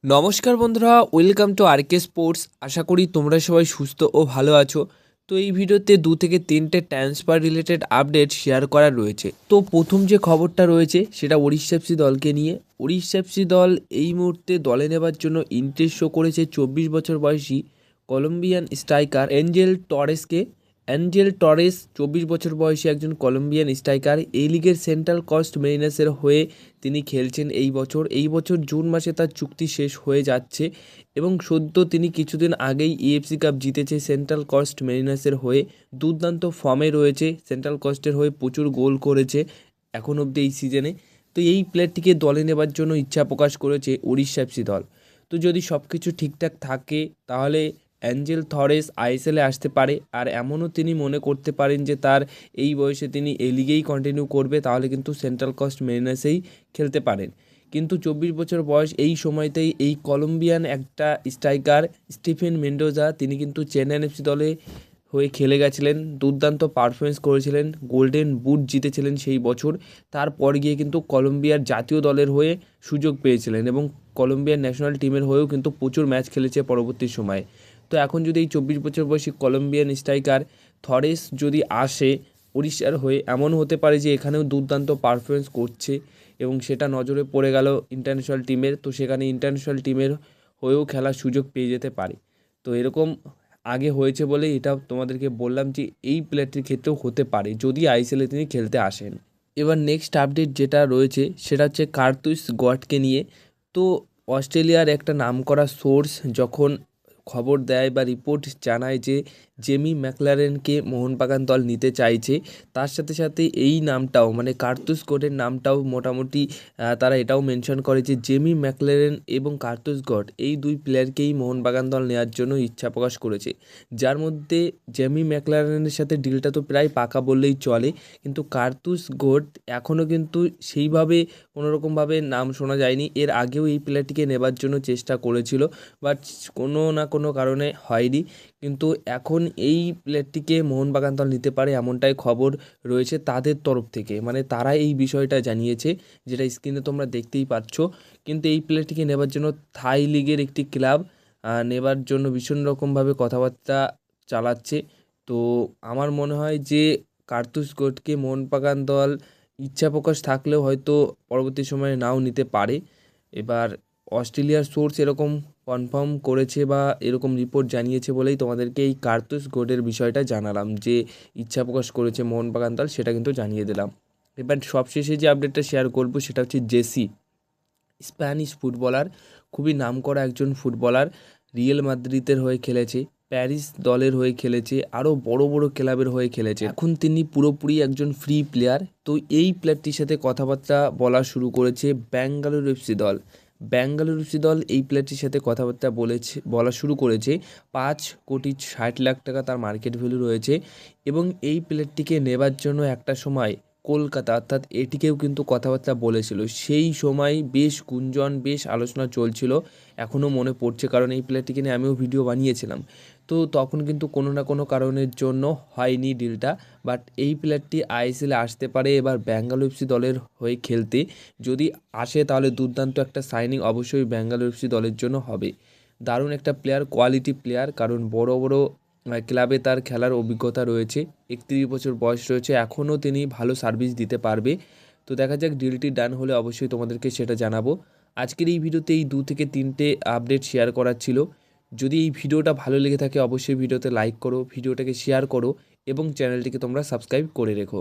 নমস্কার বন্ধুরা, welcome to আরকে sports. আশা করি তোমরা সবাই সুস্থ ও ভালো আছো। তো এই ভিডিওতে 2 থেকে 3টে ট্রান্সফার রিলেটেড আপডেট শেয়ার করা রয়েছে। তো প্রথম যে খবরটা রয়েছে সেটা ওড়িশা এফসি দলকে নিয়ে। ওড়িশা এফসি দল এই মুহূর্তে দলে নেবার জন্য ইন্টারেস্ট শো করেছে 24 বছর বয়সী কলম্বিয়ান স্ট্রাইকার অ্যাঞ্জেল টরেস 24 বছর বয়সী একজন কলম্বিয়ান স্ট্রাইকার। এই লিগের সেন্ট্রাল কস্ট মেরিনার্সের হয়ে তিনি খেলছেন এই বছর জুন মাসে তার চুক্তি শেষ হয়ে যাচ্ছে এবং সদ্য তিনি কিছুদিন আগেই ইএফসি কাপ জিতেছে সেন্ট্রাল কস্ট মেরিনার্সের হয়ে। দুর্দান্ত ফর্মে রয়েছে, সেন্ট্রাল কস্টের হয়ে প্রচুর গোল করেছে এখন অবধি এই সিজনে। তো এই প্লেয়ারটিকে দলে নেবার জন্য ইচ্ছা প্রকাশ করেছে ওড়িশা এফসি দল। তো যদি সব কিছু ঠিকঠাক থাকে তাহলে অ্যাঞ্জেল থরেস আইএসএলে আসতে পারে। আর এমনও তিনি মনে করতে পারেন যে তার এই বয়সে তিনি এই লিগেই কন্টিনিউ করবে, তাহলে কিন্তু সেন্ট্রাল কস্ট মেরিনার্সেই খেলতে পারেন। কিন্তু 24 বছর বয়স, এই সময়তেই এই কলম্বিয়ান একটা স্ট্রাইকার স্টিফেন মেন্ডোজা তিনি কিন্তু চেন্নাই এফসি দলে হয়ে খেলে গেছিলেন, দুর্দান্ত পারফরমেন্স করেছিলেন, গোল্ডেন বুট জিতেছিলেন সেই বছর। তারপর গিয়ে কিন্তু কলম্বিয়ার জাতীয় দলের হয়ে সুযোগ পেয়েছিলেন এবং কলম্বিয়ার ন্যাশনাল টিমের হয়েও কিন্তু প্রচুর ম্যাচ খেলেছে পরবর্তী সময়ে। তো এখন যদি এই 24 বছর বয়সী কলম্বিয়ান স্ট্রাইকার থরেস যদি আসে উড়িষ্যার হয়ে, এমন হতে পারে যে এখানেও দুর্দান্ত পারফরমেন্স করছে এবং সেটা নজরে পড়ে গেল ইন্টারন্যাশনাল টিমের। তো সেখানে ইন্টারন্যাশনাল টিমের হয়েও খেলার সুযোগ পেয়ে যেতে পারে। তো এরকম আগে হয়েছে বলে এটা তোমাদেরকে বললাম যে এই প্লেয়ারটির ক্ষেত্রেও হতে পারে যদি আইএসএলে তিনি খেলতে আসেন। এবার নেক্সট আপডেট যেটা রয়েছে সেটা হচ্ছে কার্তুস গডকে নিয়ে। তো অস্ট্রেলিয়ার একটা নামকরা সোর্স যখন খবর দেয় বা রিপোর্ট জানায় যে জেমি ম্যাকলারেনকে মোহনবাগান দল নিতে চাইছে, তার সাথে সাথে এই নামটাও মানে কার্তুস গডের নামটাও মোটামুটি তারা এটাও মেনশন করে যে জেমি ম্যাকলারেন এবং কার্তুস গড এই দুই প্লেয়ারকেই মোহনবাগান দল নেওয়ার জন্য ইচ্ছা প্রকাশ করেছে। যার মধ্যে জেমি ম্যাকলারেনের সাথে ডিলটা তো প্রায় পাকা বললেই চলে, কিন্তু কার্তুস গড এখনও কিন্তু সেইভাবে কোনোরকমভাবে নাম শোনা যায়নি। এর আগেও এই প্লেয়ারটিকে নেবার জন্য চেষ্টা করেছিল, বাট কোনো না কোনো কারণে হয়নি। কিন্তু এখন এই প্লেয়ারটিকে মোহনবাগান দল নিতে পারে এমনটাই খবর রয়েছে তাদের তরফ থেকে, মানে তারা এই বিষয়টা জানিয়েছে, যেটা স্ক্রিনে তোমরা দেখতেই পাচ্ছ। কিন্তু এই প্লেয়ারটিকে নেবার জন্য থাই লিগের একটি ক্লাব নেবার জন্য ভীষণ রকমভাবে কথাবার্তা চালাচ্ছে। তো আমার মনে হয় যে কার্তুস গডকে মোহনবাগান দল ইচ্ছা প্রকাশ থাকলেও হয়তো পরবর্তী সময়ে নাও নিতে পারে। এবার অস্ট্রেলিয়ার সোর্স এরকম কনফার্ম করেছে বা এরকম রিপোর্ট জানিয়েছে বলেই তোমাদেরকে এই কার্তুস গডের বিষয়টা জানালাম, যে ইচ্ছা প্রকাশ করেছে মোহনবাগান দল, সেটা কিন্তু জানিয়ে দিলাম। এবার সবশেষে যে আপডেটটা শেয়ার করব সেটা হচ্ছে জেসি, স্প্যানিশ ফুটবলার, খুবই নামকরা একজন ফুটবলার। রিয়েল মাদ্রিদের হয়ে খেলেছে, প্যারিস দলের হয়ে খেলেছে, আরও বড় বড় ক্লাবের হয়ে খেলেছে। এখন তিনি পুরোপুরি একজন ফ্রি প্লেয়ার। তো এই প্লেয়ারটির সাথে কথাবার্তা বলা শুরু করেছে ব্যাঙ্গালোর এফসি দল। ব্যাঙ্গালোর এফসি দল এই প্লেয়ারটির সাথে কথাবার্তা বলা শুরু করেছে। 5,60,00,000 টাকা তার মার্কেট ভ্যালু রয়েছে এবং এই প্লেয়ারটিকে নেবার জন্য একটা সময় কলকাতা অর্থাৎ এটিকেও কিন্তু কথাবার্তা বলেছিল। সেই সময় বেশ গুঞ্জন, বেশ আলোচনা চলছিল, এখনও মনে পড়ছে কারণ এই প্লেয়ারটিকে নিয়ে আমিও ভিডিও বানিয়েছিলাম। তো তখন কিন্তু কোনো না কোনো কারণের জন্য হয়নি ডিলটা, বাট এই প্লেয়ারটি আইএসএলে আসতে পারে এবার ব্যাঙ্গালোর এফসি দলের হয়ে খেলতে। যদি আসে তাহলে দুর্দান্ত একটা সাইনিং অবশ্যই ব্যাঙ্গালোর এফসি দলের জন্য হবে। দারুণ একটা প্লেয়ার, কোয়ালিটি প্লেয়ার, কারণ বড় বড় ক্লাবে তার খেলার অভিজ্ঞতা রয়েছে, 31 বছর বয়স রয়েছে, এখনও তিনি ভালো সার্ভিস দিতে পারবে। তো দেখা যাক, ডিলটি ডান হলে অবশ্যই তোমাদেরকে সেটা জানাবো। আজকের এই ভিডিওতে এই 2 থেকে 3টে আপডেট শেয়ার করার ছিল। যদি এই ভিডিওটা ভালো লেগে থাকে অবশ্যই ভিডিওতে লাইক করো, ভিডিওটাকে শেয়ার করো এবং চ্যানেলটিকে তোমরা সাবস্ক্রাইব করে রেখো।